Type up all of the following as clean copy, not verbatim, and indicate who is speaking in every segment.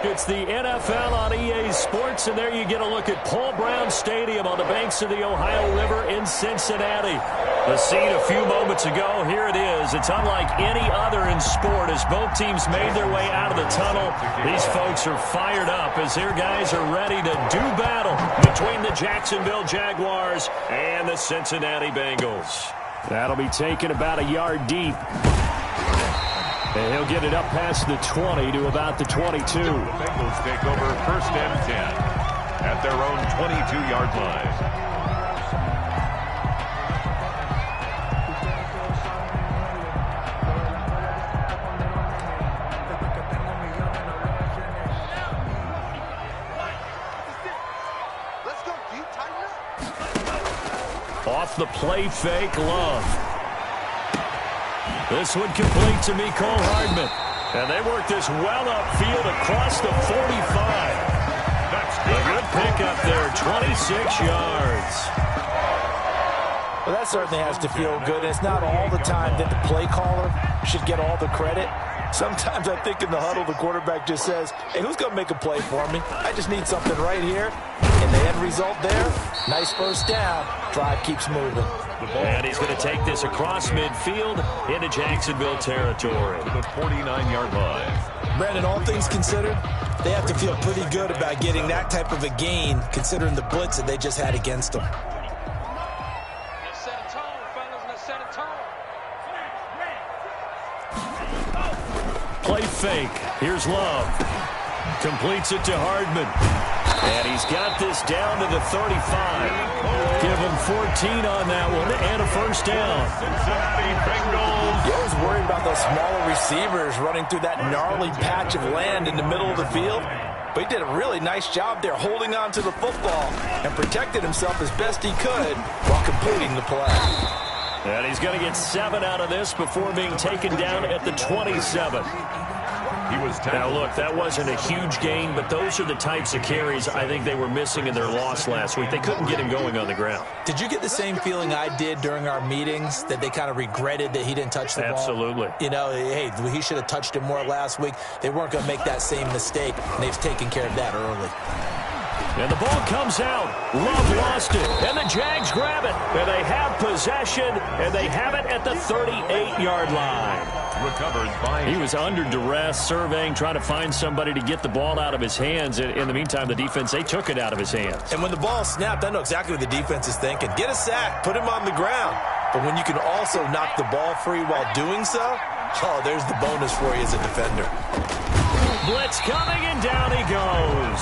Speaker 1: It's the NFL on EA Sports, and there you get a look at Paul Brown Stadium on the banks of the Ohio River in Cincinnati. The scene a few moments ago, here it is. It's unlike any other in sport as both teams made their way out of the tunnel. These folks are fired up as their guys are ready to do battle between the Jacksonville Jaguars and the Cincinnati Bengals. That'll be taken about a yard deep. And he'll get it up past the 20 to about the 22.
Speaker 2: The Bengals take over 1st and 10 at their own 22-yard line.
Speaker 1: Off the play fake, Love. This one complete to Mecole Hardman. And they work this well upfield across the 45. That's a good pickup there, 26 yards.
Speaker 3: Well, that certainly has to feel good. It's not all the time that the play caller should get all the credit. Sometimes I think in the huddle, the quarterback just says, hey, who's going to make a play for me? I just need something right here. And the end result there, nice first down. Drive keeps moving.
Speaker 1: And he's going to take this across midfield into Jacksonville territory.
Speaker 2: To the 49-yard line.
Speaker 3: Brandon, all things considered, they have to feel pretty good about getting that type of a gain, considering the blitz that they just had against them.
Speaker 4: Let's set a tone, fellas. Let's set a tone.
Speaker 1: Play fake. Here's Love. Completes it to Hardman. And he's got this down to the 35. Give him 14 on that one and a first down.
Speaker 2: Cincinnati Bengals.
Speaker 3: I was worried about those smaller receivers running through that gnarly patch of land in the middle of the field. But he did a really nice job there holding on to the football and protected himself as best he could while completing the play.
Speaker 1: And he's going to get 7 out of this before being taken down at the 27. Now, look, that wasn't a huge gain, but those are the types of carries I think they were missing in their loss last week. They couldn't get him going on the ground.
Speaker 3: Did you get the same feeling I did during our meetings, that they kind of regretted that he didn't touch the ball?
Speaker 1: Absolutely.
Speaker 3: You know, hey, he should have touched it more last week. They weren't going to make that same mistake, and they've taken care of that early.
Speaker 1: And the ball comes out. Love lost it, and the Jags grab it. And they have possession, and they have it at the 38-yard line.
Speaker 2: Recovered by...
Speaker 1: He was under duress, surveying, trying to find somebody to get the ball out of his hands. In the meantime, the defense, they took it out of his hands.
Speaker 3: And when the ball snapped, I know exactly what the defense is thinking. Get a sack, put him on the ground. But when you can also knock the ball free while doing so, oh, there's the bonus for you as a defender.
Speaker 1: Blitz coming, and down he goes.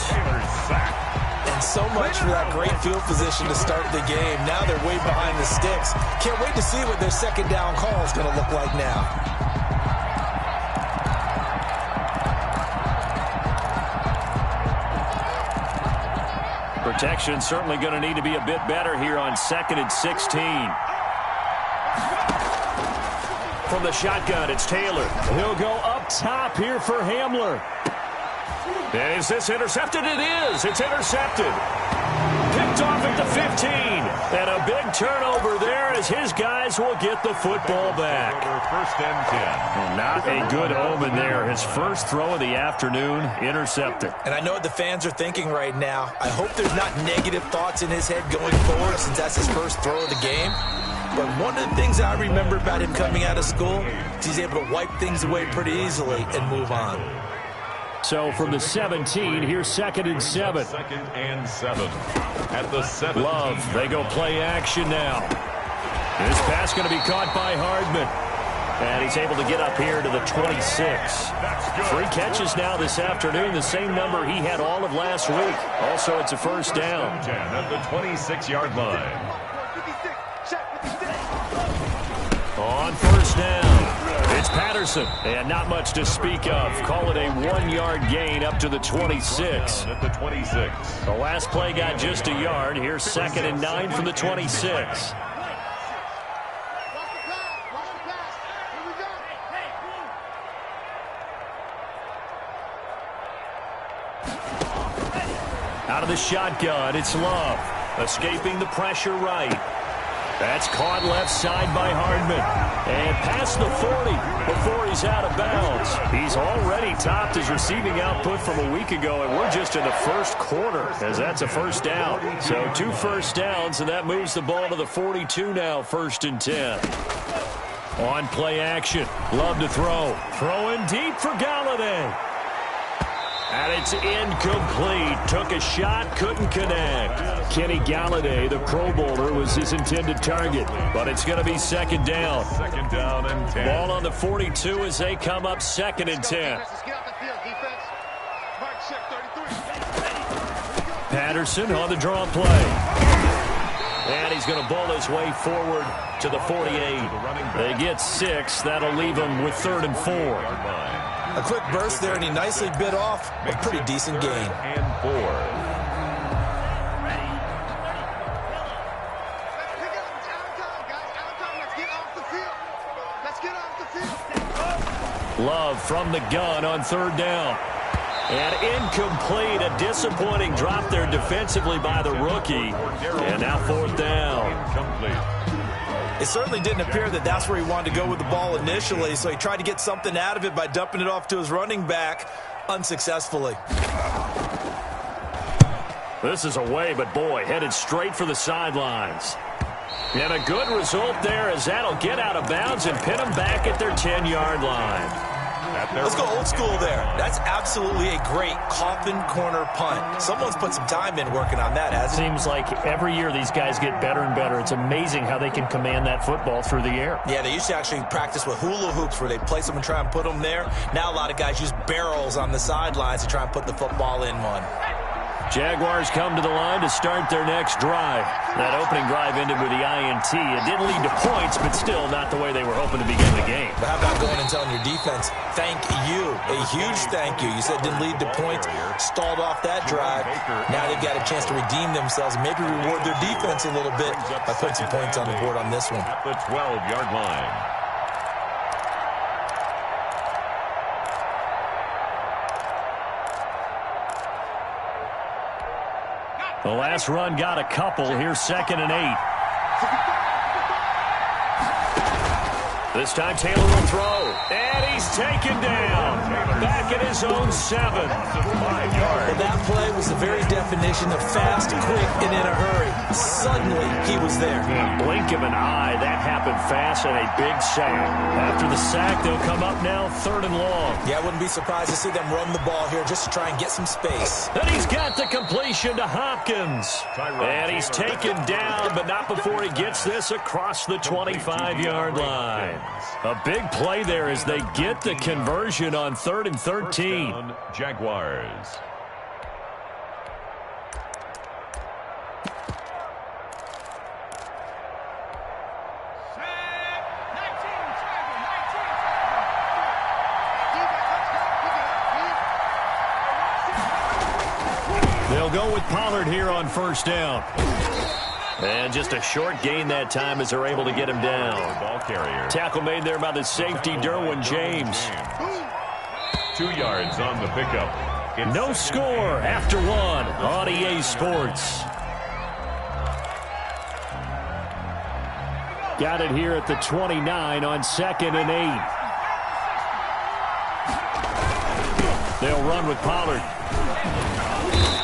Speaker 2: Sack.
Speaker 3: And so much for that great field position to start the game. Now they're way behind the sticks. Can't wait to see what their second down call is going to look like now.
Speaker 1: Protection certainly going to need to be a bit better here on 2nd and 16. From the shotgun, it's Taylor. He'll go up top here for Hamler. And is this intercepted? It is. It's intercepted. Picked off at the 15. And a big turnover there as his guys will get the football back.
Speaker 2: 1st and 10.
Speaker 1: Not a good omen there. His first throw of the afternoon, intercepted.
Speaker 3: And I know what the fans are thinking right now. I hope there's not negative thoughts in his head going forward since that's his first throw of the game. But one of the things I remember about him coming out of school is he's able to wipe things away pretty easily and move on.
Speaker 1: So from the 17, here's 2nd and 7.
Speaker 2: 2nd and 7 at the 7.
Speaker 1: Love, they go play action now. This pass going to be caught by Hardman. And he's able to get up here to the 26. 3 catches now this afternoon, the same number he had all of last week. Also, it's a first down.
Speaker 2: 10 at the 26-yard line.
Speaker 1: On first down, it's Patterson. And not much to speak of. Call it a 1-yard gain up to the 26.
Speaker 2: At the 26.
Speaker 1: The last play got just a yard. Here's 2nd and 9 from the 26. Out of the shotgun, it's Love. Escaping the pressure right. That's caught left side by Hardman. And past the 40 before he's out of bounds. He's already topped his receiving output from a week ago, and we're just in the first quarter, as that's a first down. So 2 first downs, and that moves the ball to the 42 now, 1st and 10. On play action, Love to throw. Throwing deep for Galladay. And it's incomplete. Took a shot, couldn't connect. Kenny Galladay, the Pro Bowler, was his intended target. But it's going to be 2nd down.
Speaker 2: 2nd down and 10.
Speaker 1: Ball on the 42 as they come up 2nd and 10. Patterson on the draw play. And he's going to bowl his way forward to the 48. They get 6. That'll leave them with 3rd and 4.
Speaker 3: A quick burst there, and he nicely bit off a pretty decent gain.
Speaker 2: And 4.
Speaker 1: Love from the gun on 3rd down. And incomplete. A disappointing drop there defensively by the rookie. And now 4th down.
Speaker 2: Incomplete.
Speaker 3: It certainly didn't appear that that's where he wanted to go with the ball initially, so he tried to get something out of it by dumping it off to his running back unsuccessfully.
Speaker 1: This is away, but boy, headed straight for the sidelines. And a good result there, as that'll get out of bounds and pin them back at their 10-yard line.
Speaker 3: Let's go old school there. That's absolutely a great coffin corner punt. Someone's put some time in working on that, hasn't it?
Speaker 1: Seems like every year these guys get better and better. It's amazing how they can command that football through the air.
Speaker 3: Yeah, they used to actually practice with hula hoops where they place them and try and put them there. Now a lot of guys use barrels on the sidelines to try and put the football in one.
Speaker 1: Jaguars come to the line to start their next drive. That opening drive ended with the INT. It didn't lead to points, but still not the way they were hoping to begin the game.
Speaker 3: But how about going and telling your defense, thank you, a huge thank you. You said it didn't lead to points, stalled off that drive. Now they've got a chance to redeem themselves and maybe reward their defense a little bit by putting some points on the board on this one.
Speaker 2: At the 12-yard line.
Speaker 1: The last run got a couple. Here's 2nd and 8. This time Taylor will throw. And he's taken down. Back at his own 7. 5 yards.
Speaker 3: Well, that play was the very definition of fast, quick, and in a hurry. Suddenly, he was there.
Speaker 1: Blink of an eye. That happened fast and a big sack. After the sack, they'll come up now 3rd and long.
Speaker 3: Yeah, I wouldn't be surprised to see them run the ball here just to try and get some space.
Speaker 1: And he's got the completion to Hopkins. And he's taken down, but not before he gets this across the 25-yard line. A big play there as they get the conversion on 3rd and 13.
Speaker 2: Jaguars.
Speaker 1: They'll go with Pollard here on 1st down. And just a short gain that time as they're able to get him down.
Speaker 2: Ball carrier.
Speaker 1: Tackle made there by the safety, Derwin James.
Speaker 2: 2 yards on the pickup. It's
Speaker 1: no score after 1 on EA Sports. Got it here at the 29 on 2nd and 8. They'll run with Pollard.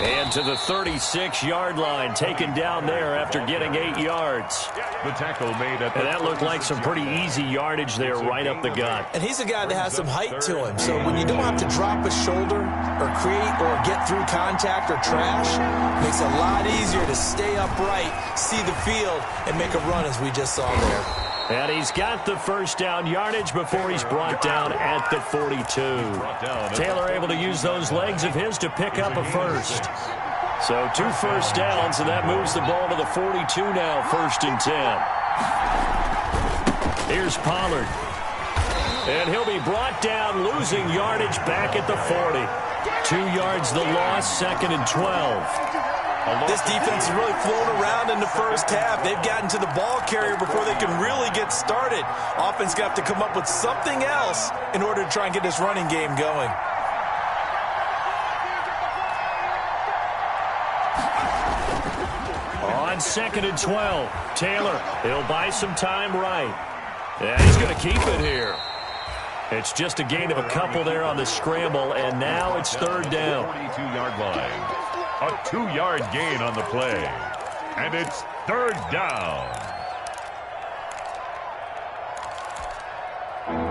Speaker 1: And to the 36-yard line, taken down there after getting 8 yards.
Speaker 2: The tackle made at the
Speaker 1: and that looked like some pretty easy yardage there right up the gut.
Speaker 3: And he's a guy that has some height to him. So when you don't have to drop a shoulder or create or get through contact or trash, it makes it a lot easier to stay upright, see the field, and make a run as we just saw there.
Speaker 1: And he's got the 1st down yardage before he's brought down at the 42. Taylor able to use those legs of his to pick up a 1st. So 2 first downs, and that moves the ball to the 42 now, 1st and 10. Here's Pollard. And he'll be brought down, losing yardage back at the 40. 2 yards the loss, 2nd and 12.
Speaker 3: This defense has really flown around in the first half. They've gotten to the ball carrier before they can really get started. Offense got to come up with something else in order to try and get this running game going.
Speaker 1: On on 2nd and 12. Taylor, he'll buy some time right. Yeah, he's going to keep it here. It's just a gain of a couple there on the scramble, and now it's 3rd down.
Speaker 2: 42-yard line. A 2-yard gain on the play. And it's 3rd down.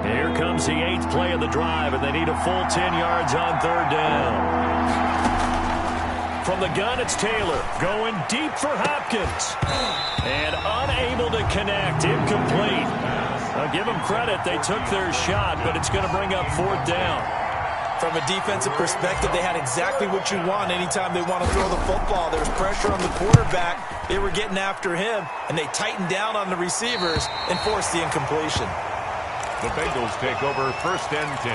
Speaker 1: Here comes the 8th play of the drive, and they need a full 10 yards on 3rd down. From the gun, it's Taylor going deep for Hopkins. And unable to connect, incomplete. I'll give them credit. They took their shot, but it's going to bring up 4th down.
Speaker 3: From a defensive perspective, they had exactly what you want anytime they want to throw the football. There's pressure on the quarterback. They were getting after him, and they tightened down on the receivers and forced the incompletion.
Speaker 2: The Bengals take over 1st and 10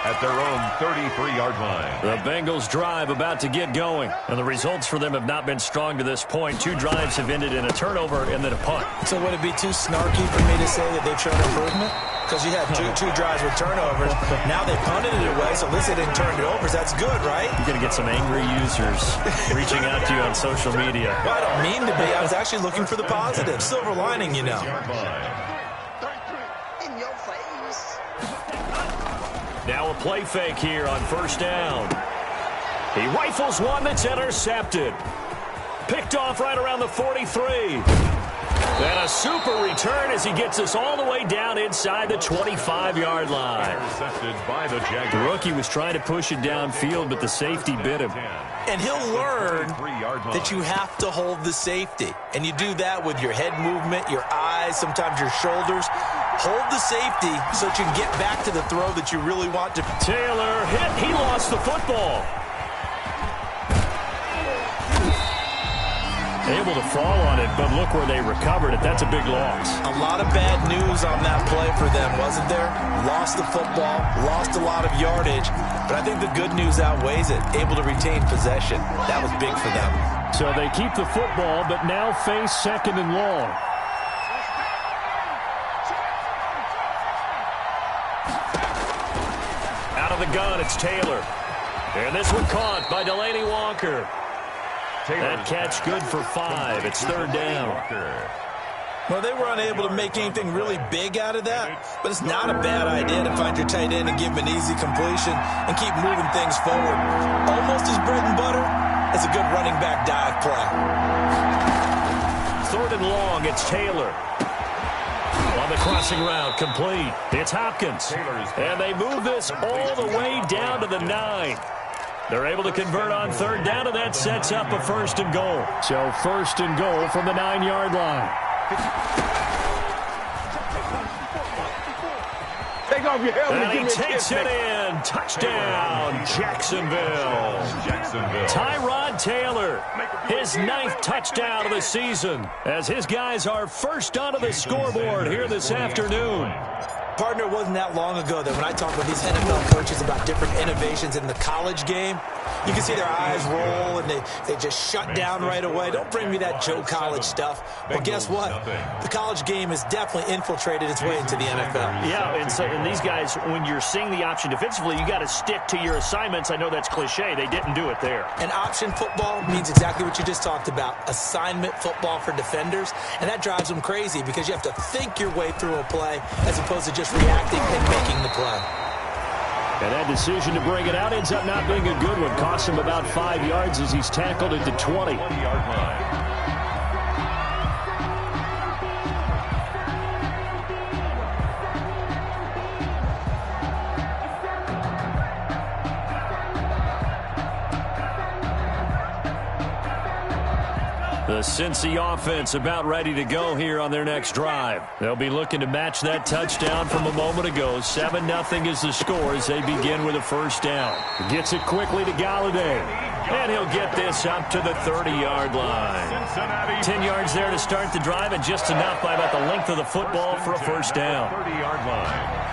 Speaker 2: at their own 33-yard line.
Speaker 1: The Bengals drive about to get going, and the results for them have not been strong to this point. 2 drives have ended in a turnover and then a punt.
Speaker 3: So would it be too snarky for me to say that they've shown improvement? Because you had two drives with turnovers. Now they punted it away, so at least they didn't turn it over. So that's good, right?
Speaker 1: You're going to get some angry users reaching out to you on social media.
Speaker 3: Well, I don't mean to be. I was actually looking for the positive. Silver lining, you know.
Speaker 1: Now a play fake here on 1st down. He rifles one that's intercepted. Picked off right around the 43. And a super return as he gets us all the way down inside the 25-yard line.
Speaker 2: Intercepted by the Jaguars.
Speaker 1: The rookie was trying to push it downfield, but the safety bit him.
Speaker 3: And he'll learn that you have to hold the safety. And you do that with your head movement, your eyes, sometimes your shoulders. Hold the safety so that you can get back to the throw that you really want to.
Speaker 1: Taylor hit. He lost the football. Able to fall on it, but look where they recovered it. That's a big loss.
Speaker 3: A lot of bad news on that play for them, wasn't there? Lost the football, lost a lot of yardage, but I think the good news outweighs it. Able to retain possession. That was big for them.
Speaker 1: So they keep the football, but now face 2nd and long. Out of the gun, it's Taylor. And this one caught by Delaney Walker. That catch good for 5. It's 3rd down.
Speaker 3: Well, they were unable to make anything really big out of that, but it's not a bad idea to find your tight end and give him an easy completion and keep moving things forward. Almost as bread and butter as a good running back dive play.
Speaker 1: 3rd and long, it's Taylor. On the crossing route, complete. It's Hopkins. And they move this all the way down to the 9. They're able to convert on 3rd down, and that sets up a 1st and goal. So 1st and goal from the 9-yard line.
Speaker 5: Take off your helmet.
Speaker 1: And he takes it in. Touchdown, Jacksonville. Tyrod Taylor, his 9th touchdown of the season, as his guys are first onto the scoreboard here this afternoon.
Speaker 3: Partner, it wasn't that long ago that when I talk with these NFL coaches about different innovations in the college game, you can see their eyes roll and they just shut down right away. Don't bring me that Joe College stuff. Well, guess what? The college game has definitely infiltrated its way into the NFL.
Speaker 1: Yeah, and these guys, when you're seeing the option defensively, you got to stick to your assignments. I know that's cliche. They didn't do it there.
Speaker 3: And option football means exactly what you just talked about, assignment football for defenders, and that drives them crazy because you have to think your way through a play as opposed to just reacting and making the play.
Speaker 1: And that decision to bring it out ends up not being a good one. Costs him about 5 yards as he's tackled at the 20.
Speaker 2: 20-yard line.
Speaker 1: The Cincy offense about ready to go here on their next drive. They'll be looking to match that touchdown from a moment ago. 7-0 is the score as they begin with a 1st down. Gets it quickly to Galladay. And he'll get this up to the 30-yard line. 10 yards there to start the drive, and just enough by about the length of the football for a 1st down.
Speaker 2: 30-yard line.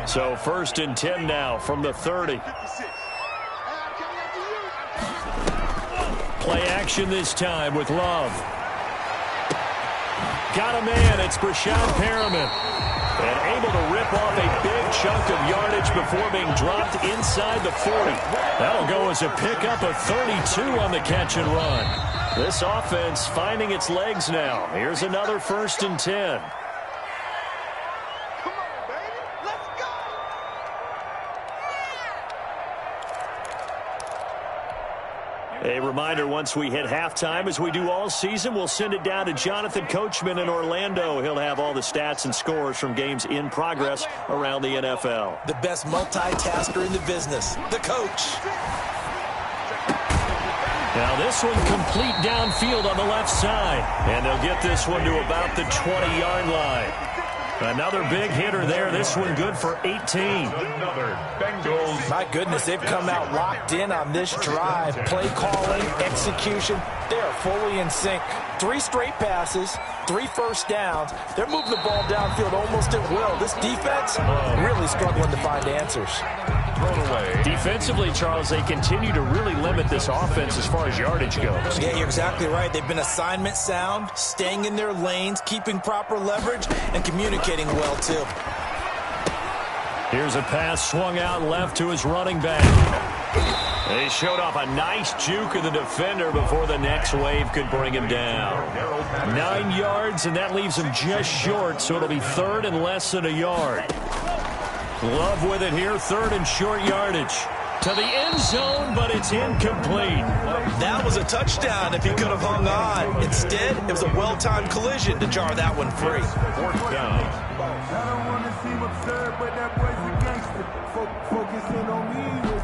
Speaker 1: So 1st and 10 now from the 30. Play action this time with Love. Got a man. It's Brashad Perriman. And able to rip off a big chunk of yardage before being dropped inside the 40. That'll go as a pickup of 32 on the catch and run. This offense finding its legs now. Here's another 1st and 10. A reminder, once we hit halftime, as we do all season, we'll send it down to Jonathan Coachman in Orlando. He'll have all the stats and scores from games in progress around the NFL.
Speaker 3: The best multitasker in the business, the coach.
Speaker 1: Now this one complete downfield on the left side. And they'll get this one to about the 20-yard line. Another big hitter there. This one good for 18.
Speaker 2: Another Bengals.
Speaker 3: My goodness, they've come out locked in on this drive. Play calling, execution, they are fully in sync. 3 straight passes, 3 first downs. They're moving the ball downfield almost at will. This defense really struggling to find answers.
Speaker 2: Thrown away.
Speaker 1: Defensively, Charles, they continue to really limit this offense as far as yardage goes.
Speaker 3: Yeah, you're exactly right. They've been assignment sound, staying in their lanes, keeping proper leverage, and communicating well, too.
Speaker 1: Here's a pass swung out left to his running back. They showed off a nice juke of the defender before the next wave could bring him down. 9 yards, and that leaves him just short, so it'll be 3rd and less than a yard. Love with it here, 3rd and short yardage. To the end zone, but it's incomplete.
Speaker 3: That was a touchdown if he could have hung on. Instead, it was a well-timed collision to jar that one free.
Speaker 2: 4th down.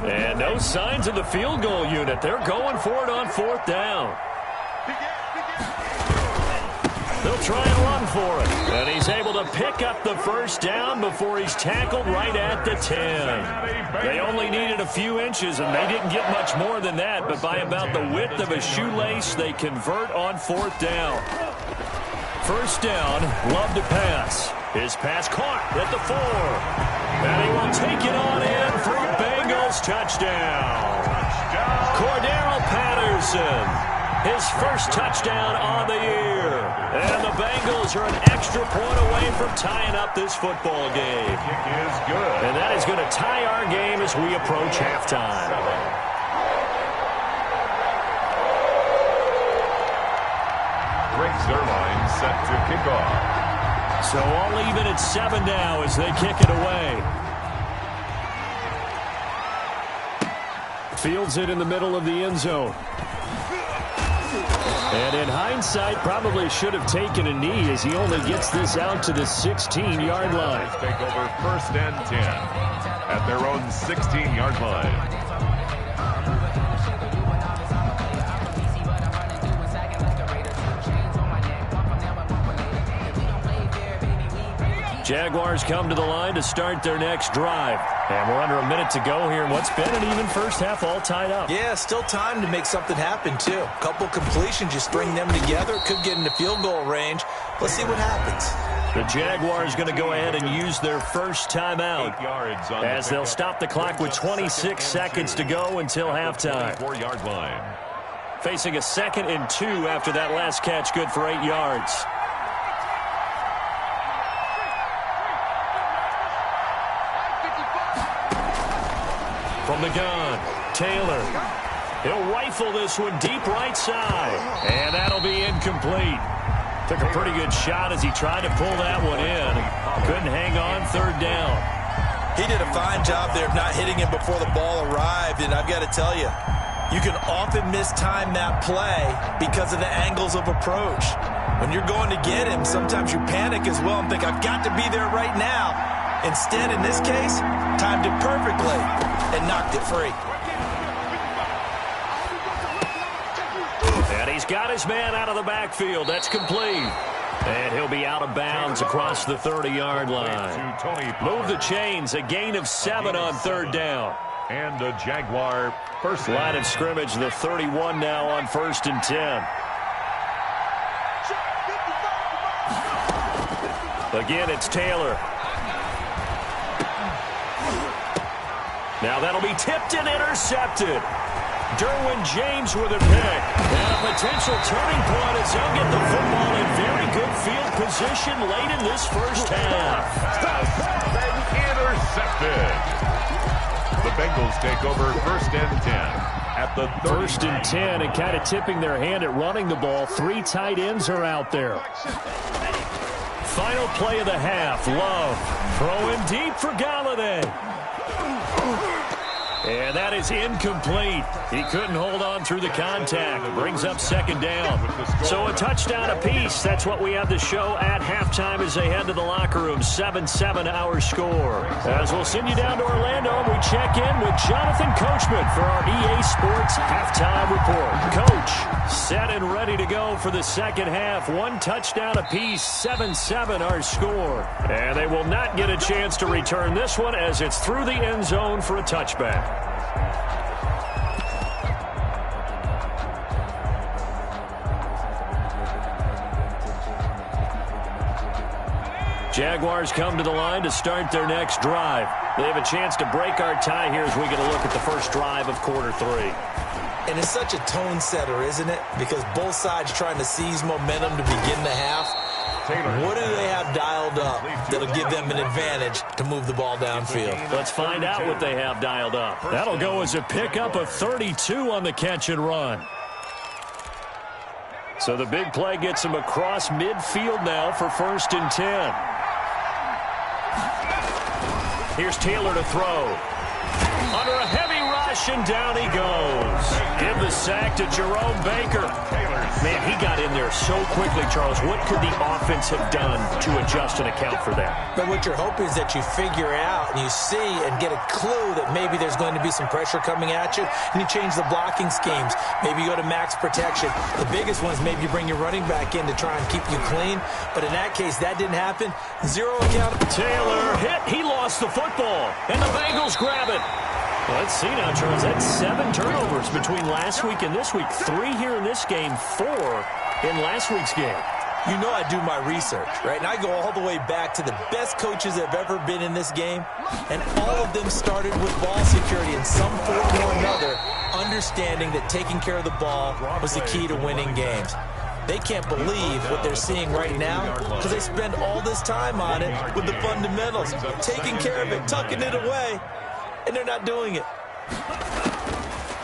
Speaker 1: And no signs of the field goal unit. They're going for it on 4th down. They'll try and run for it. And he's able to pick up the 1st down before he's tackled right at the 10. They only needed a few inches, and they didn't get much more than that. But by about the width of a shoelace, they convert on 4th down. 1st down, Love to pass. His pass caught at the 4. And he will take it on in for a Bengals touchdown. Cordero Patterson. His first touchdown on the year. And the Bengals are an extra point away from tying up this football game.
Speaker 2: Kick is good.
Speaker 1: And that is going to tie our game as we approach halftime.
Speaker 2: Greg Zerline set to kick off.
Speaker 1: So all even at 7 now as they kick it away. Fields it in the middle of the end zone. And in hindsight, probably should have taken a knee as he only gets this out to the 16-yard line.
Speaker 2: Take over 1st and 10 at their own 16-yard line.
Speaker 1: Jaguars come to the line to start their next drive. And we're under a minute to go here in what's been an even first half, all tied up.
Speaker 3: Yeah, still time to make something happen, too. A couple completions, you string them together, could get into field goal range. Let's see what happens.
Speaker 1: The Jaguars going to go ahead and use their first timeout
Speaker 2: 8 yards on
Speaker 1: as they'll stop the clock with 26 seconds to go until halftime.
Speaker 2: 4-yard line.
Speaker 1: Facing a 2nd and 2 after that last catch, good for 8 yards. From the gun, Taylor. He'll rifle this one deep right side. And that'll be incomplete. Took a pretty good shot as he tried to pull that one in. Couldn't hang on 3rd down.
Speaker 3: He did a fine job there of not hitting him before the ball arrived. And I've got to tell you, you can often mistime that play because of the angles of approach. When you're going to get him, sometimes you panic as well and think, I've got to be there right now. Instead, in this case, timed it perfectly and knocked it free.
Speaker 1: And he's got his man out of the backfield. That's complete. And he'll be out of bounds across the 30-yard line. Move the chains. A gain of 7 on 3rd down.
Speaker 2: And the Jaguar first
Speaker 1: line of scrimmage, the 31 now on 1st and 10. Again, it's Taylor. Now that'll be tipped and intercepted. Derwin James with a pick. And a potential turning point as they'll get the football in very good field position late in this first half.
Speaker 2: Intercepted. The Bengals take over 1st and 10 at the 30.
Speaker 1: 1st and 10 and kind of tipping their hand at running the ball. 3 tight ends are out there. Final play of the half. Love throwing deep for Galladay. And that is incomplete. He couldn't hold on through the contact. Brings up 2nd down. So a touchdown apiece. That's what we have to show at halftime as they head to the locker room. 7-7 our score. As we'll send you down to Orlando, we check in with Jonathan Coachman for our EA Sports Halftime Report. Coach, set and ready to go for the 2nd half. 1 touchdown apiece. 7-7 our score. And they will not get a chance to return this one as it's through the end zone for a touchback. Jaguars come to the line to start their next drive. They have a chance to break our tie here as we get a look at the first drive of quarter 3.
Speaker 3: And it's such a tone setter, isn't it? Because both sides trying to seize momentum to begin the half. What do they have dialed up that'll give them an advantage to move the ball downfield?
Speaker 1: Let's find out what they have dialed up. That'll go as a pickup of 32 on the catch and run. So the big play gets him across midfield now for 1st and 10. Here's Taylor to throw. Under a heavy rush, and down he goes. Give the sack to Jerome Baker. Man, he got in there so quickly, Charles. What could the offense have done to adjust and account for that?
Speaker 3: But what you're hoping is that you figure out and you see and get a clue that maybe there's going to be some pressure coming at you, and you change the blocking schemes. Maybe you go to max protection. The biggest one is maybe you bring your running back in to try and keep you clean. But in that case, that didn't happen. 0 account.
Speaker 1: Taylor hit. He lost the football, and the Bengals grab it. Let's see now, Charles. That's 7 turnovers between last week and this week. 3 here in this game, 4 in last week's game.
Speaker 3: You know I do my research, right? And I go all the way back to the best coaches that have ever been in this game. And all of them started with ball security in some form or another, understanding that taking care of the ball was the key to winning games. They can't believe what they're seeing right now because they spend all this time on it with the fundamentals, taking care of it, tucking it away. And they're not doing it.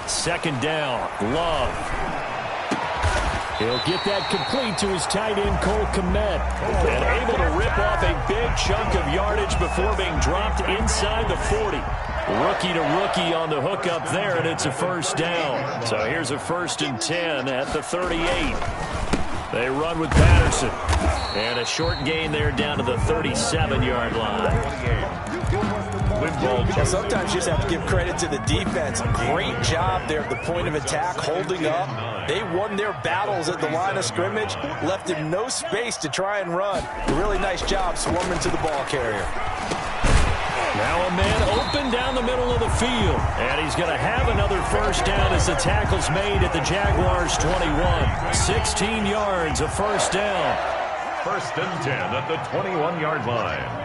Speaker 1: 2nd down. Love. He'll get that complete to his tight end, Cole Kmet. And able to rip off a big chunk of yardage before being dropped inside the 40. Rookie to rookie on the hook up there, and it's a 1st down. So here's a 1st and 10 at the 38. They run with Patterson. And a short gain there down to the 37-yard line.
Speaker 3: Well, sometimes you just have to give credit to the defense. Great job there at the point of attack, holding up. They won their battles at the line of scrimmage, left him no space to try and run. A really nice job swarming to the ball carrier.
Speaker 1: Now a man open down the middle of the field. And he's going to have another 1st down as the tackle's made at the Jaguars' 21. 16 yards, a 1st down.
Speaker 2: 1st and 10 at the 21-yard line.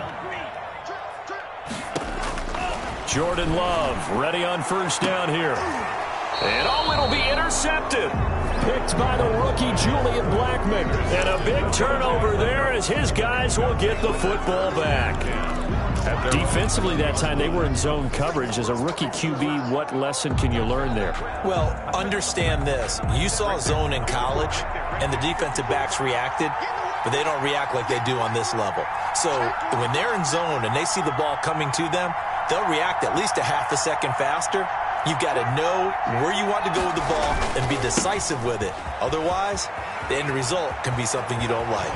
Speaker 1: Jordan Love ready on 1st down here. And it'll be intercepted. Picked by the rookie Julian Blackman. And a big turnover there as his guys will get the football back. Defensively that time, they were in zone coverage. As a rookie QB, what lesson can you learn there?
Speaker 3: Well, understand this. You saw zone in college, and the defensive backs reacted, but they don't react like they do on this level. So when they're in zone and they see the ball coming to them, they'll react at least a half a second faster. You've got to know where you want to go with the ball and be decisive with it. Otherwise, the end result can be something you don't like.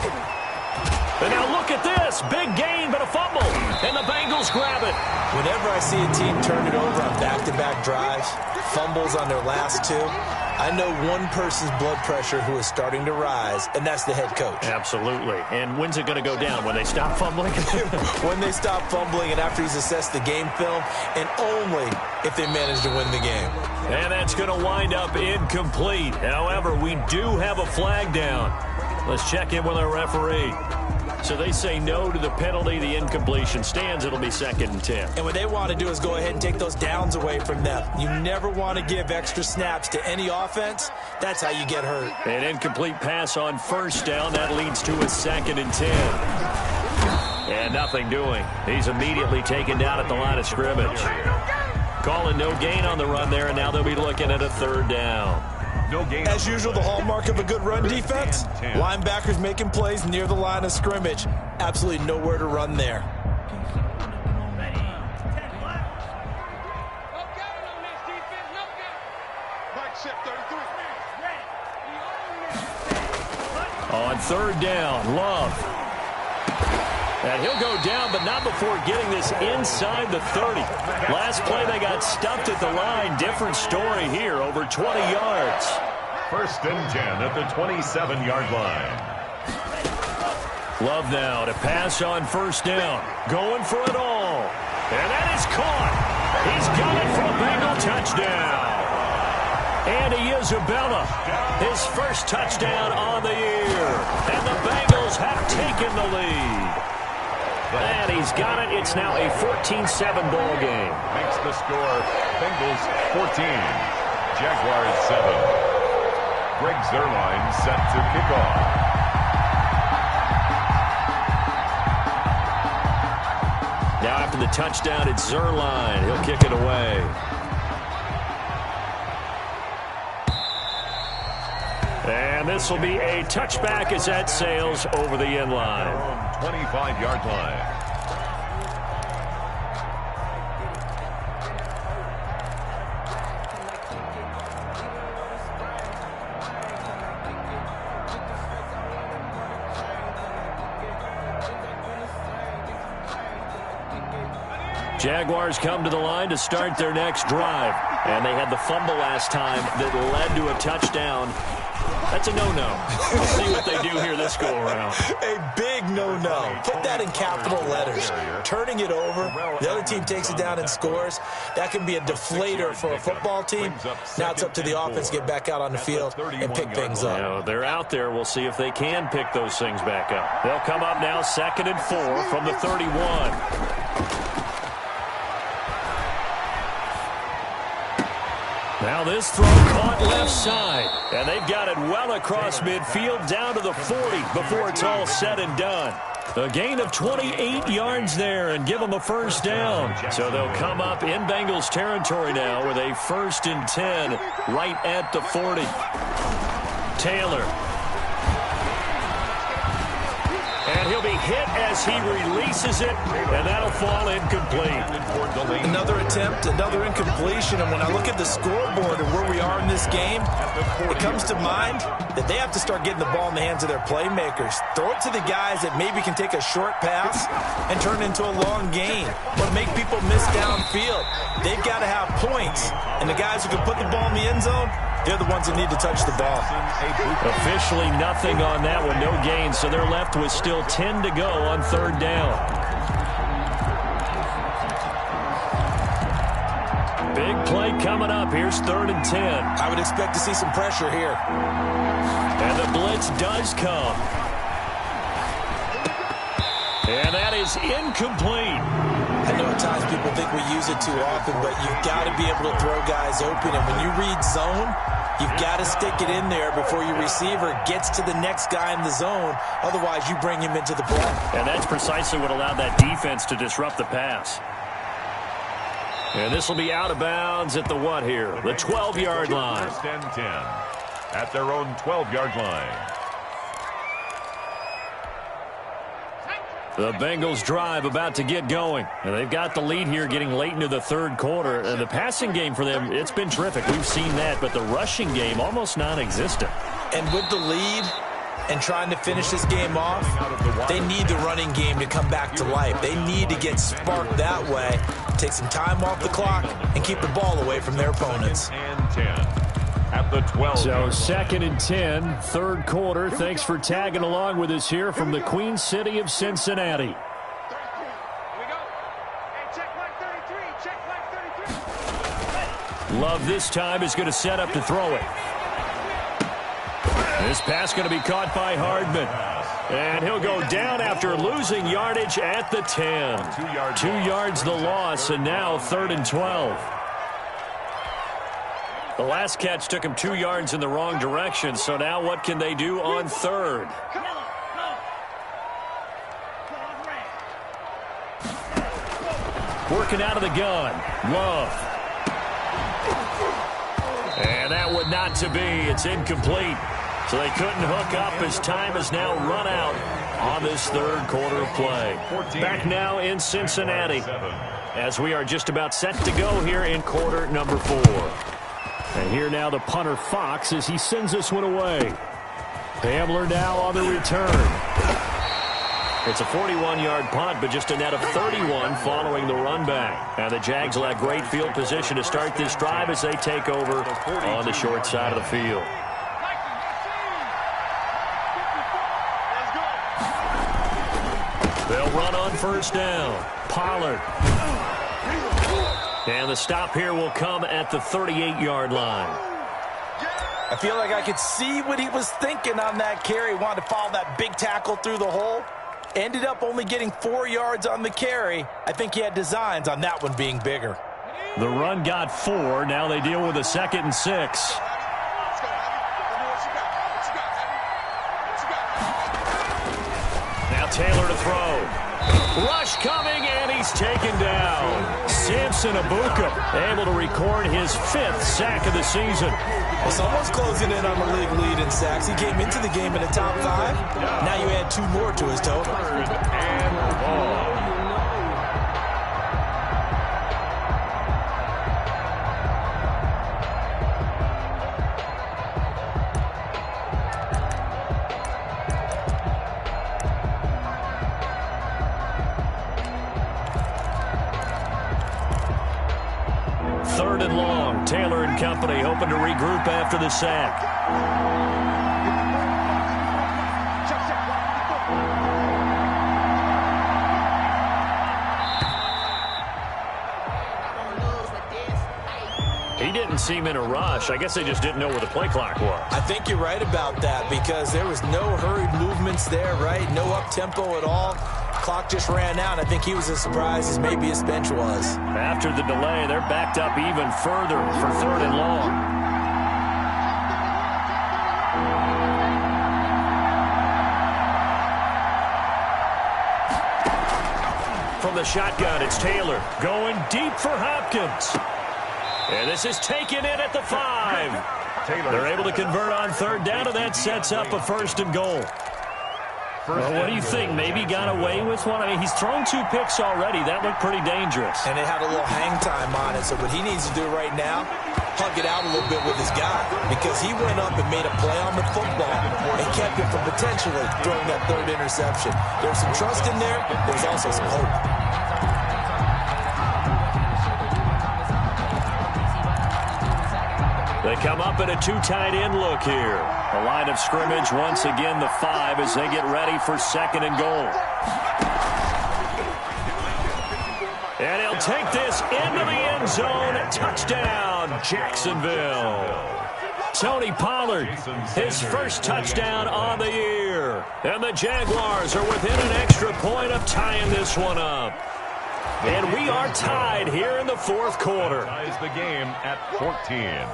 Speaker 1: And now look at this. Big gain, but a fumble. And the Bengals grab it.
Speaker 3: Whenever I see a team turn it over on back-to-back drives, fumbles on their last 2, I know one person's blood pressure who is starting to rise, and that's the head coach.
Speaker 1: Absolutely. And when's it going to go down? When they stop fumbling?
Speaker 3: When they stop fumbling and after he's assessed the game film, and only if they manage to win the game.
Speaker 1: And that's going to wind up incomplete. However, we do have a flag down. Let's check in with our referee. So they say no to the penalty. The incompletion stands. It'll be 2nd and 10.
Speaker 3: And what they want to do is go ahead and take those downs away from them. You never want to give extra snaps to any offense. That's how you get hurt.
Speaker 1: An incomplete pass on 1st down. That leads to a 2nd and 10. And nothing doing. He's immediately taken down at the line of scrimmage. Calling no gain on the run there, and now they'll be looking at a 3rd down.
Speaker 2: No gain.
Speaker 3: As usual, the hallmark of a good run defense, linebackers making plays near the line of scrimmage. Absolutely nowhere to run there.
Speaker 1: On 3rd down, Love. And he'll go down, but not before getting this inside the 30. Last play, they got stuffed at the line. Different story here, over 20 yards.
Speaker 2: 1st and 10 at the 27-yard line.
Speaker 1: Love now to pass on 1st down. Going for it all. And that is caught. He's got it for a Bengal touchdown. Andy Isabella, his 1st touchdown on the year. And the Bengals have taken the lead. And he's got it. It's now a 14-7 ball game.
Speaker 2: Makes the score Bengals 14, Jaguars 7. Greg Zuerlein set to kick off.
Speaker 1: Now after the touchdown, it's Zuerlein. He'll kick it away. And this will be a touchback as that sails over the end line.
Speaker 2: 25-yard line.
Speaker 1: Jaguars come to the line to start their next drive. And they had the fumble last time that led to a touchdown. That's a no-no. We'll see what they do here this go-around.
Speaker 3: A big no-no. Put that in capital letters. Turning it over, the other team takes it down and scores. That can be a deflator for a football team. Now it's up to the offense to get back out on the field and pick things up.
Speaker 1: You know, they're out there. We'll see if they can pick those things back up. They'll come up now 2nd and 4 from the 31. Now this throw caught left side, and they've got it well across midfield down to the 40 before it's all said and done. A gain of 28 yards there and give them a 1st down. So they'll come up in Bengals territory now with a 1st and 10 right at the 40. Taylor. And he'll be hit as he releases it, and that'll fall incomplete.
Speaker 3: Another attempt, another incompletion, and when I look at the scoreboard and where we are in this game, it comes to mind that they have to start getting the ball in the hands of their playmakers. Throw it to the guys that maybe can take a short pass and turn it into a long gain or make people miss downfield. They've got to have points, and the guys who can put the ball in the end zone, they're the ones that need to touch the ball.
Speaker 1: Officially nothing on that one, no gain, so they're left with still 10 to go on 3rd down. Big play coming up. Here's 3rd and 10.
Speaker 3: I would expect to see some pressure here.
Speaker 1: And the blitz does come. And that is incomplete.
Speaker 3: I know at times people think we use it too often, but you've got to be able to throw guys open. And when you read zone, you've got to stick it in there before your receiver gets to the next guy in the zone. Otherwise, you bring him into the play.
Speaker 1: And that's precisely what allowed that defense to disrupt the pass. And this will be out of bounds at the what here? The 12-yard line.
Speaker 2: 1st and 10 at their own 12-yard line.
Speaker 1: The Bengals drive about to get going. And they've got the lead here getting late into the 3rd quarter. And the passing game for them, it's been terrific. We've seen that. But the rushing game, almost non-existent.
Speaker 3: And with the lead and trying to finish this game off, they need the running game to come back to life. They need to get sparked that way, take some time off the clock, and keep the ball away from their opponents.
Speaker 2: And 10. At the 12.
Speaker 1: So 2nd and 10, 3rd quarter. Thanks for tagging along with us here from the Queen City of Cincinnati. Love this time is going to set up to throw it. This pass going to be caught by Hardman. And he'll go down after losing yardage at the 10. 2 yards the loss, and now 3rd and 12. The last catch took him 2 yards in the wrong direction, so now what can they do on 3rd? Working out of the gun. Love. And that would not to be. It's incomplete. So they couldn't hook up as time has now run out on this 3rd quarter of play. Back now in Cincinnati as we are just about set to go here in quarter number 4. And here now the punter Fox as he sends this one away. Hamler now on the return. It's a 41-yard punt, but just a net of 31 following the run back. And the Jags will have great field position to start this drive as they take over on the short side of the field. They'll run on 1st down. Pollard. And the stop here will come at the 38-yard line.
Speaker 3: I feel like I could see what he was thinking on that carry. Wanted to follow that big tackle through the hole. Ended up only getting 4 yards on the carry. I think he had designs on that one being bigger.
Speaker 1: The run got 4. Now they deal with a 2nd and 6. Now Taylor to throw. Rush coming, and he's taken down. Samson Abuka able to record his 5th sack of the season.
Speaker 3: Well, someone's closing in on the league lead in sacks. He came into the game in the top 5. Now you add 2 more to his total.
Speaker 2: 3rd and long.
Speaker 1: Taylor and company hoping to regroup after the sack. He didn't seem in a rush. I guess they just didn't know where the play clock was.
Speaker 3: I think you're right about that because there was no hurried movements there, right? No up-tempo at all. Clock just ran out. I think he was as surprised as maybe his bench was.
Speaker 1: After the delay, they're backed up even further for 3rd and long. From the shotgun, it's Taylor going deep for Hopkins. And this is taken in at the 5. They're able to convert on 3rd down, and that sets up a 1st and goal. Well, what do you think? Maybe got away with one? I mean, he's thrown 2 picks already. That looked pretty dangerous.
Speaker 3: And it had a little hang time on it. So what he needs to do right now, hug it out a little bit with his guy. Because he went up and made a play on the football and kept him from potentially throwing that 3rd interception. There was some trust in there. There was also some hope.
Speaker 1: They come up in a 2 tight end look here. The line of scrimmage once again the 5 as they get ready for 2nd and goal. And he'll take this into the end zone. Touchdown, Jacksonville. Tony Pollard, his 1st touchdown on the year. And the Jaguars are within an extra point of tying this one up. And we are tied here in the 4th quarter.
Speaker 2: Ties the game at 14.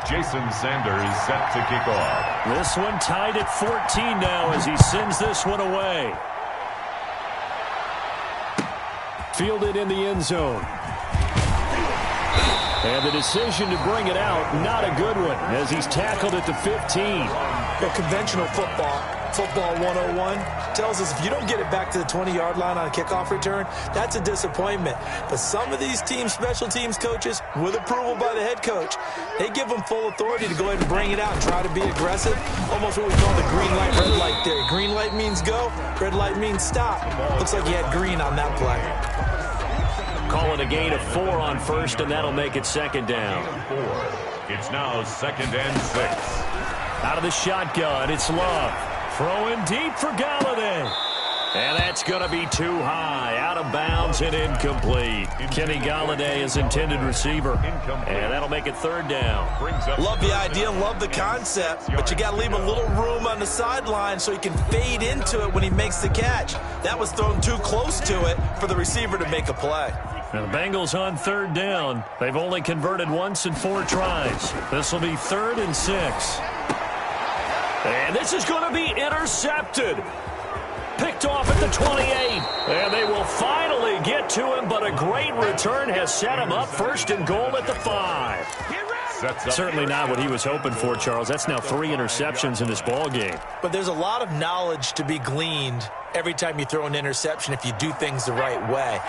Speaker 2: Jason Sanders set to kick off.
Speaker 1: This one tied at 14 now as he sends this one away. Fielded in the end zone. And the decision to bring it out, not a good one, as he's tackled at the 15.
Speaker 3: The conventional football 101, tells us if you don't get it back to the 20-yard line on a kickoff return, that's a disappointment. But some of these special teams coaches, with approval by the head coach, they give them full authority to go ahead and bring it out and try to be aggressive. Almost what we call the green light, red light theory. Green light means go, red light means stop. Looks like he had green on that play.
Speaker 1: Calling a gain of 4 on 1st, and that'll make it 2nd down.
Speaker 2: 4. It's now 2nd and 6.
Speaker 1: Out of the shotgun, it's Love. Throwing deep for Galladay. And that's going to be too high, out of bounds and incomplete. Kenny Golladay is intended receiver, and that'll make it third down.
Speaker 3: Love the idea, love the concept, but you got to leave a little room on the sideline so he can fade into it when he makes the catch. That was thrown too close to it for the receiver to make a play.
Speaker 1: Now the Bengals on third down. They've only converted once in 4 tries. This will be 3rd and 6. And this is going to be intercepted. Picked off at the 28. And they will finally get to him, but a great return has set him up 1st and goal at the 5. Certainly not what he was hoping for, Charles. That's now 3 interceptions in this ball game.
Speaker 3: But there's a lot of knowledge to be gleaned every time you throw an interception if you do things the right way.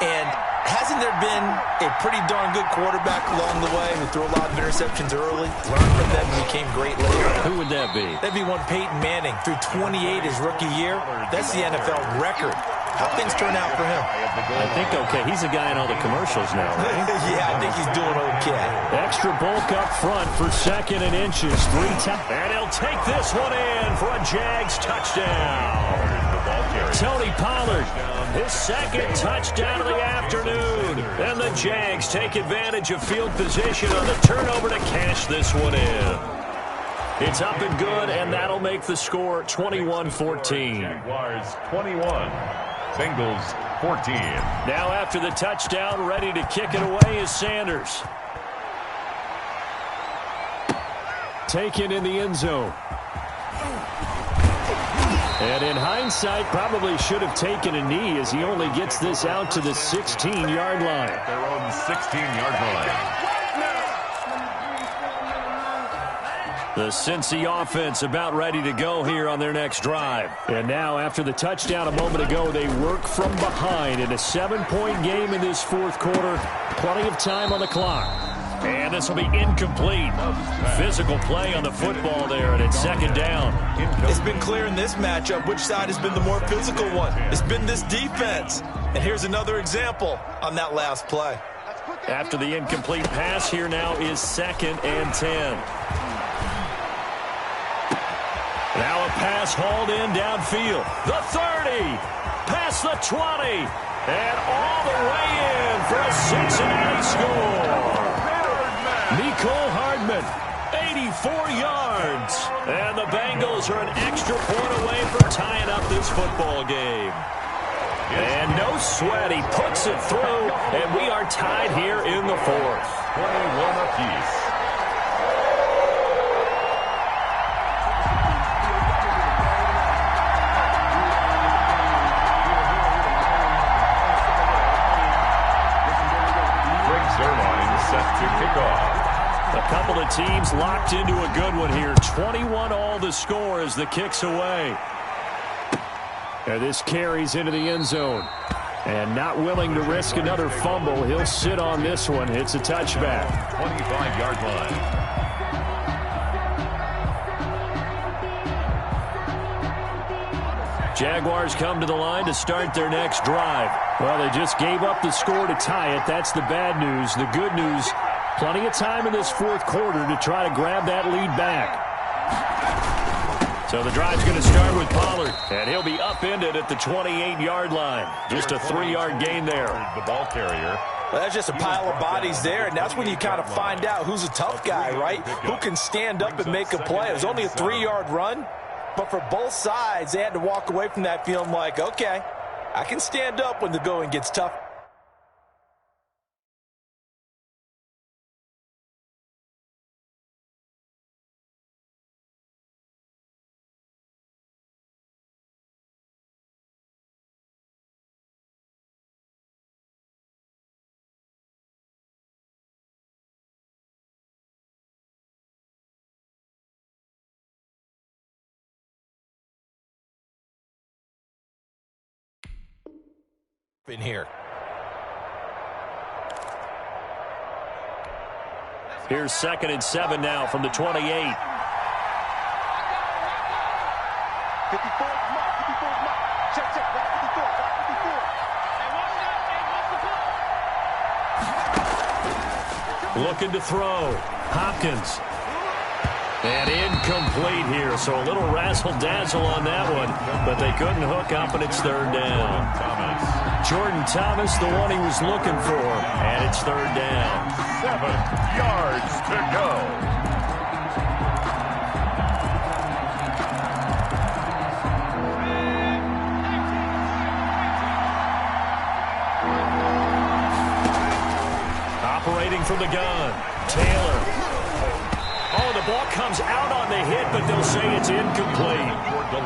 Speaker 3: And hasn't there been a pretty darn good quarterback along the way who threw a lot of interceptions early, learned from them, and became great later?
Speaker 1: Who would that be?
Speaker 3: That'd be one Peyton Manning. Threw 28 his rookie year. That's the NFL record. How things turn out for him?
Speaker 1: I think okay. He's a guy in all the commercials now, right?
Speaker 3: Yeah, I think he's doing okay.
Speaker 1: Extra bulk up front for 2nd and inches. 3 times. And he'll take this one in for a Jags touchdown. Tony Pollard, his 2nd touchdown of the afternoon. And the Jags take advantage of field position on the turnover to cash this one in. It's up and good, and that'll make the score 21-14.
Speaker 2: Jaguars 21, Bengals 14.
Speaker 1: Now after the touchdown, ready to kick it away is Sanders. Taken in the end zone. And in hindsight, probably should have taken a knee as he only gets this out to the 16-yard line.
Speaker 2: Their own 16-yard line.
Speaker 1: The Cincy offense about ready to go here on their next drive. And now after the touchdown a moment ago, they work from behind in a 7-point game in this 4th quarter. Plenty of time on the clock. And this will be incomplete. Physical play on the football there, and it's 2nd down.
Speaker 3: It's been clear in this matchup which side has been the more physical one. It's been this defense. And here's another example on that last play.
Speaker 1: After the incomplete pass, here now is 2nd and 10. Now a pass hauled in downfield. The 30, past the 20, and all the way in for a Cincinnati score. Nicole Hardman, 84 yards. And the Bengals are an extra point away from tying up this football game. And no sweat, he puts it through, and we are tied here in the 4th.
Speaker 2: 21 apiece. Set to kick off.
Speaker 1: A couple of teams locked into a good one here. 21 all the score as the kick's away. And this carries into the end zone. And not willing to risk another fumble, he'll sit on this one. It's a touchback.
Speaker 2: 25-yard line.
Speaker 1: Jaguars come to the line to start their next drive. Well, they just gave up the score to tie it. That's the bad news. The good news, plenty of time in this 4th quarter to try to grab that lead back. So the drive's going to start with Pollard, and he'll be upended at the 28-yard line. Just a 3-yard gain there.
Speaker 2: The ball carrier.
Speaker 3: Well, that's just a pile of bodies there, and that's when you kind of find out who's a tough guy, right? Who can stand up and make a play. It was only a 3-yard run. But for both sides, they had to walk away from that feeling like, okay, I can stand up when the going gets tough. In here.
Speaker 1: Here's 2nd and 7 now from the 28.
Speaker 4: 54 mark. Check, back 54.
Speaker 1: Looking to throw. Hopkins. And incomplete here, so a little razzle-dazzle on that one, but they couldn't hook up, and it's third down. Jordan Thomas, the one he was looking for, and it's third down.
Speaker 2: 7 yards to go.
Speaker 1: Operating from the gun, Taylor. Oh, the ball comes out on the hit, but they'll say it's incomplete.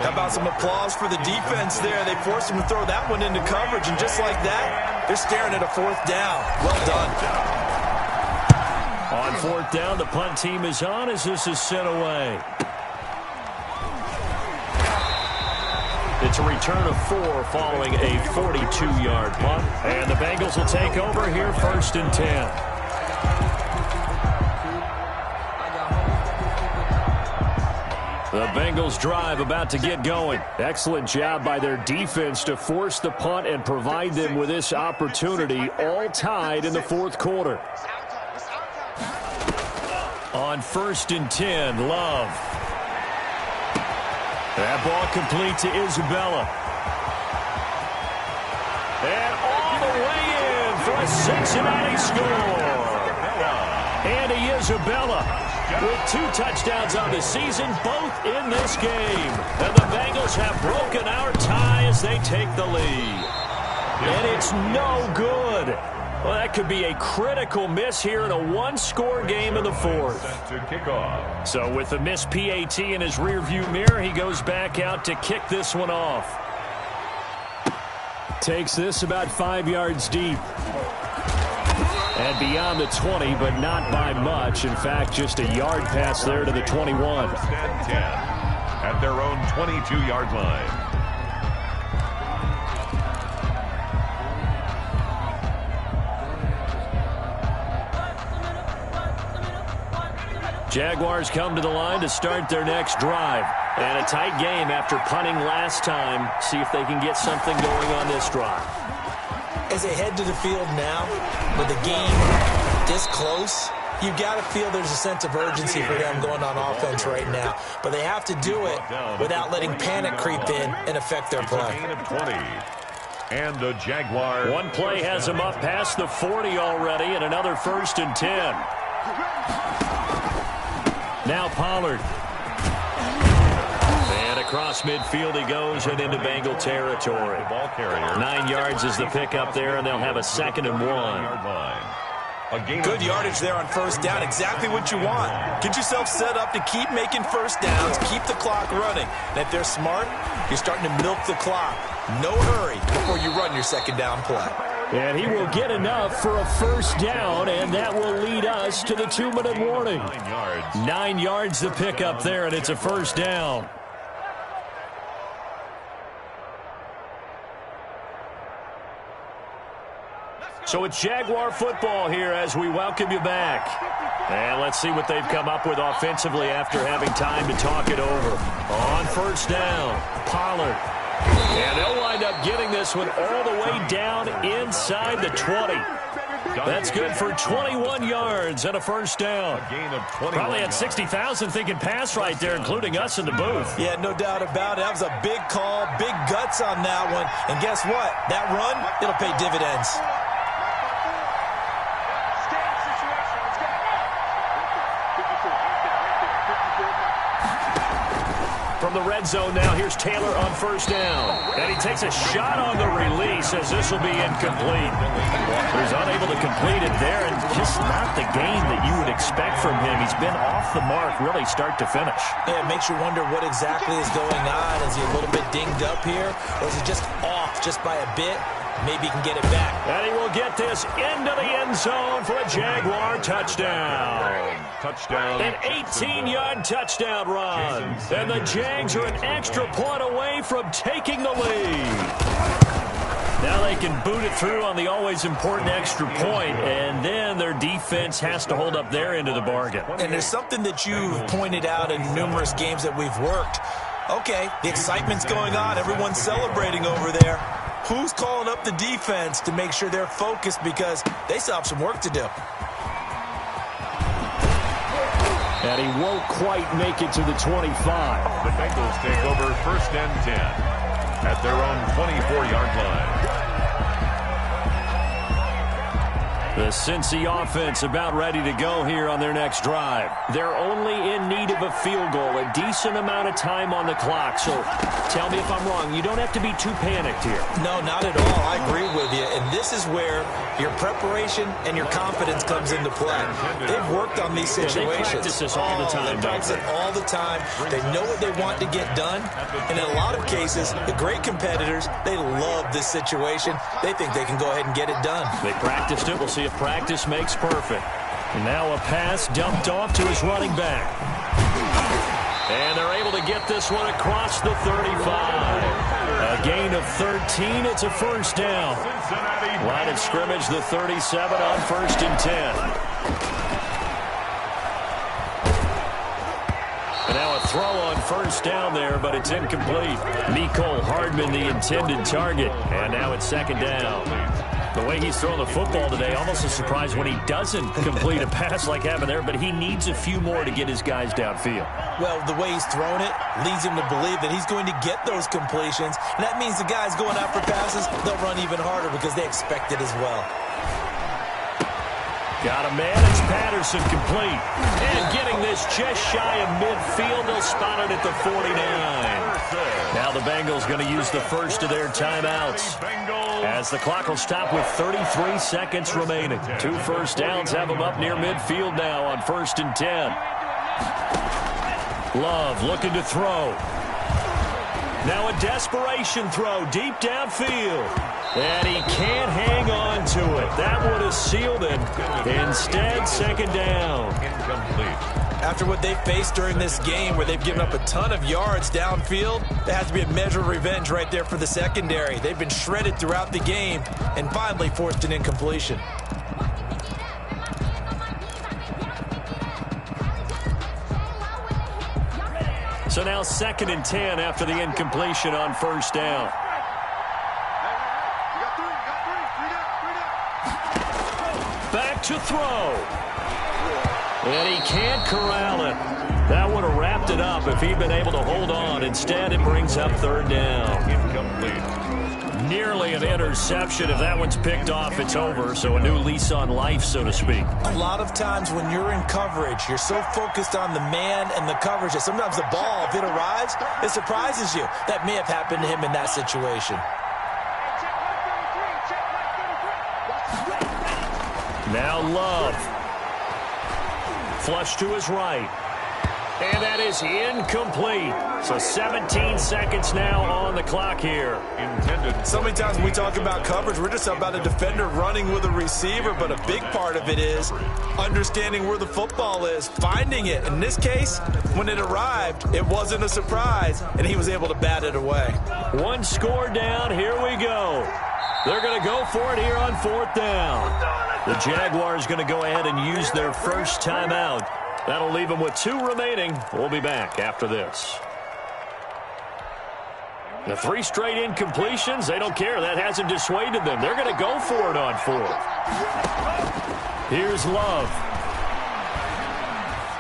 Speaker 3: How about some applause for the defense there? They forced him to throw that one into coverage, and just like that, they're staring at a fourth down. Well done.
Speaker 1: On fourth down, the punt team is on as this is sent away. It's a return of 4 following a 42-yard punt. And the Bengals will take over here, 1st and 10. The Bengals drive about to get going. Excellent job by their defense to force the punt and provide them with this opportunity, all tied in the fourth quarter. On 1st and 10, Love. That ball complete to Isabella. And all the way in for a Cincinnati score. Andy Isabella with 2 touchdowns on the season, both in this game. And the Bengals have broken our tie as they take the lead. And it's no good. Well, that could be a critical miss here in a 1-score game in the fourth. So with the missed PAT in his rearview mirror, he goes back out to kick this one off. Takes this about 5 yards deep. And beyond the 20, but not by much. In fact, just a yard pass there to the 21.
Speaker 2: 10 at their own 22-yard line.
Speaker 1: Jaguars come to the line to start their next drive. And a tight game after punting last time. See if they can get something going on this drive.
Speaker 3: As they head to the field now, with the game this close, you've got to feel there's a sense of urgency for them going on offense right now. But they have to do it without letting panic creep in and affect their play.
Speaker 2: And the Jaguar.
Speaker 1: One play has them up past the 40 already, and another 1st and 10. Now Pollard. And across midfield he goes and into Bengal territory. 9 yards is the pickup there, and they'll have a 2nd and 1.
Speaker 3: Good yardage there on 1st down. Exactly what you want. Get yourself set up to keep making 1st downs, keep the clock running. And if they're smart, you're starting to milk the clock. No hurry before you run your 2nd down play.
Speaker 1: And he will get enough for a 1st down, and that will lead us to the 2-minute warning. 9 yards the pickup there, and it's a 1st down. So it's Jaguar football here as we welcome you back. And let's see what they've come up with offensively after having time to talk it over. On 1st down, Pollard. And they'll wind up getting this one all the way down inside the 20. That's good for 21 yards and a 1st down. Probably had 60,000 thinking pass right there, including us in the booth.
Speaker 3: Yeah, no doubt about it. That was a big call, big guts on that one. And guess what? That run, it'll pay dividends.
Speaker 1: From the red zone now, here's Taylor on 1st down. And he takes a shot on the release as this will be incomplete. He's unable to complete it there, and just not the game that you would expect from him. He's been off the mark really start to finish.
Speaker 3: Yeah, it makes you wonder what exactly is going on. Is he a little bit dinged up here, or is he just off just by a bit? Maybe he can get it back.
Speaker 1: And he will get this into the end zone for a Jaguar touchdown. An 18-yard touchdown run. And the Jags are an extra point away from taking the lead. Now they can boot it through on the always important extra point, and then their defense has to hold up their end of the bargain.
Speaker 3: And there's something that you've pointed out in numerous games that we've worked. Okay, the excitement's going on. Everyone's celebrating over there. Who's calling up the defense to make sure they're focused, because they still have some work to do.
Speaker 1: And he won't quite make it to the 25.
Speaker 2: The Bengals take over 1st and 10 at their own 24-yard line.
Speaker 1: The Cincy offense about ready to go here on their next drive. They're only in need of a field goal, a decent amount of time on the clock. So tell me if I'm wrong. You don't have to be too panicked here.
Speaker 3: No, not at all. I agree with you. And this is where your preparation and your confidence comes into play. They've worked on these situations.
Speaker 1: They practice this all the time.
Speaker 3: They practice it all the time. They know what they want to get done. And in a lot of cases, the great competitors, they love this situation. They think they can go ahead and get it done.
Speaker 1: They practiced it. We'll see if practice makes perfect. And now a pass dumped off to his running back. And they're able to get this one across the 35. A gain of 13. It's a first down. Line of scrimmage, the 37 on 1st and 10. And now a throw on first down there, but it's incomplete. Mecole Hardman, the intended target. And now it's 2nd down. The way he's throwing the football today, almost a surprise when he doesn't complete a pass like happened there, but he needs a few more to get his guys downfield.
Speaker 3: Well, the way he's thrown it leads him to believe that he's going to get those completions, and that means the guys going out for passes, they'll run even harder because they expect it as well.
Speaker 1: Got a man, it's Patterson complete. And getting this just shy of midfield, they'll spot it at the 49. Now the Bengals going to use the first of their timeouts, as the clock will stop with 33 seconds remaining. 2 first downs have them up near midfield now on 1st and 10. Love looking to throw. Now a desperation throw deep downfield. And he can't hang on to it. That would have sealed it. Instead, 2nd down.
Speaker 2: Incomplete.
Speaker 3: After what they faced during this game where they've given up a ton of yards downfield, there has to be a measure of revenge right there for the secondary. They've been shredded throughout the game and finally forced an incompletion.
Speaker 1: So now 2nd and 10 after the incompletion on 1st down. Back to throw. And he can't corral it. That would have wrapped it up if he'd been able to hold on. Instead, it brings up 3rd down.
Speaker 2: Incomplete.
Speaker 1: Nearly an interception. If that one's picked off, it's over. So a new lease on life, so to speak.
Speaker 3: A lot of times when you're in coverage, you're so focused on the man and the coverage that sometimes the ball, if it arrives, it surprises you. That may have happened to him in that situation.
Speaker 1: Now Love. Flush to his right. And that is incomplete. So 17 seconds now on the clock here.
Speaker 2: Intended.
Speaker 3: So many times when we talk about coverage, we're just about a defender running with a receiver, but a big part of it is understanding where the football is, finding it. In this case, when it arrived, it wasn't a surprise, and he was able to bat it away.
Speaker 1: One score down. Here we go. They're going to go for it here on 4th down. The Jaguars going to go ahead and use their first timeout. That'll leave them with 2 remaining. We'll be back after this. The 3 straight incompletions, they don't care. That hasn't dissuaded them. They're going to go for it on 4th. Here's Love.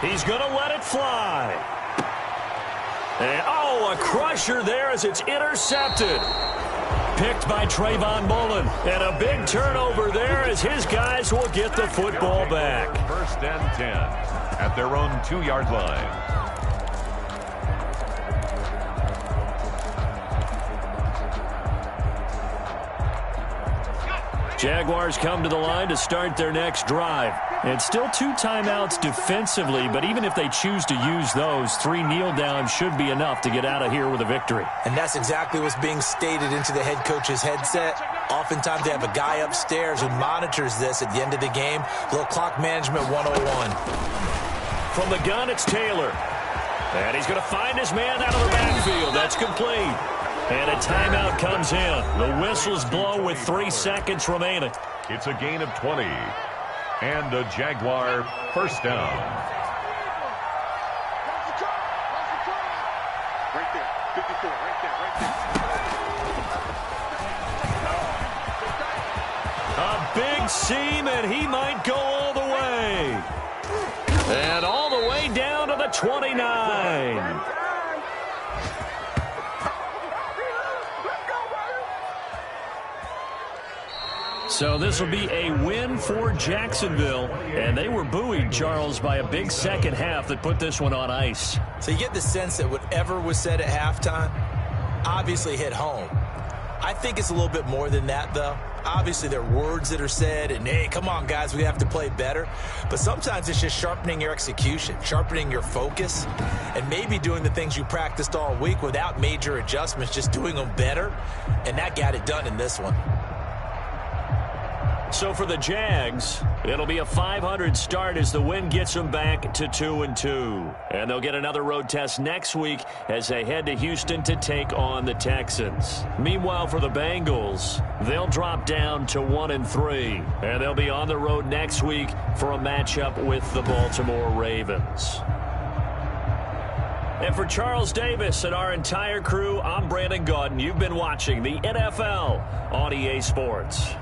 Speaker 1: He's going to let it fly. And, a crusher there as it's intercepted. Picked by Trayvon Mullen. And a big turnover there as his guys will get the football back.
Speaker 2: 1st and 10 at their own 2-yard line.
Speaker 1: Jaguars come to the line to start their next drive. And still 2 timeouts defensively, but even if they choose to use those, 3 kneel downs should be enough to get out of here with a victory.
Speaker 3: And that's exactly what's being stated into the head coach's headset. Oftentimes they have a guy upstairs who monitors this at the end of the game. A little clock management 101.
Speaker 1: From the gun, it's Taylor. And he's going to find his man out of the backfield. That's complete. And a timeout comes in. The whistles blow with 3 seconds remaining.
Speaker 2: It's a gain of 20. And a Jaguar first down.
Speaker 4: Right there, 54, right there.
Speaker 1: A big seam, and he might go all the way. And all the way down to the 29. So this will be a win for Jacksonville. And they were buoyed, Charles, by a big second half that put this one on ice.
Speaker 3: So you get the sense that whatever was said at halftime obviously hit home. I think it's a little bit more than that, though. Obviously, there are words that are said, and, hey, come on, guys, we have to play better. But sometimes it's just sharpening your execution, sharpening your focus, and maybe doing the things you practiced all week without major adjustments, just doing them better. And that got it done in this one.
Speaker 1: So for the Jags, it'll be a .500 start as the win gets them back to 2-2. And they'll get another road test next week as they head to Houston to take on the Texans. Meanwhile, for the Bengals, they'll drop down to 1-3. And they'll be on the road next week for a matchup with the Baltimore Ravens. And for Charles Davis and our entire crew, I'm Brandon Gaudin. You've been watching the NFL on EA Sports.